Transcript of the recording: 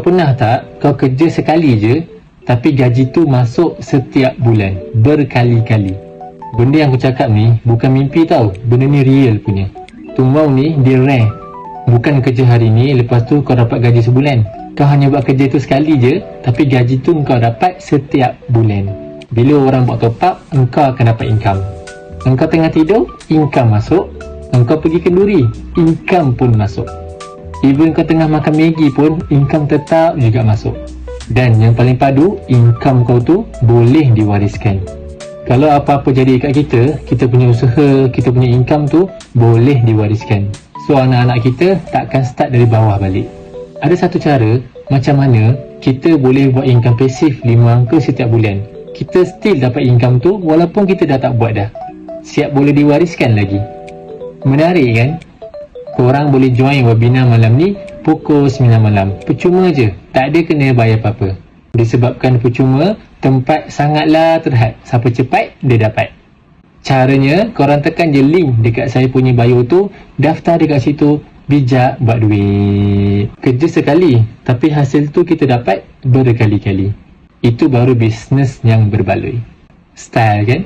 pernah tak kau kerja sekali je tapi gaji tu masuk setiap bulan, berkali-kali? Benda yang aku cakap ni bukan mimpi tau, benda ni real punya. Tumbau ni dia rare. Bukan kerja hari ni lepas tu kau dapat gaji sebulan. Kau hanya buat kerja tu sekali je tapi gaji tu kau dapat setiap bulan. Bila orang buat top up, engkau akan dapat income. Engkau tengah tidur, income masuk. Engkau pergi kenduri, income pun masuk. Even kau tengah makan Maggi pun, income tetap juga masuk. Dan yang paling padu, income kau tu boleh diwariskan. Kalau apa-apa jadi kat kita, kita punya usaha, kita punya income tu boleh diwariskan. So anak-anak kita takkan start dari bawah balik. Ada satu cara macam mana kita boleh buat income pasif 5 angka setiap bulan. Kita still dapat income tu walaupun kita dah tak buat dah. Siap boleh diwariskan lagi. Menarik kan? Korang boleh join webinar malam ni pukul 9 malam. Percuma je, tak ada kena bayar apa-apa. Disebabkan percuma, tempat sangatlah terhad. Siapa cepat, dia dapat. Caranya, korang tekan je link dekat saya punya bio tu, daftar dekat situ, bijak buat duit. Kerja sekali, tapi hasil tu kita dapat berkali-kali. Itu baru bisnes yang berbaloi. Style kan?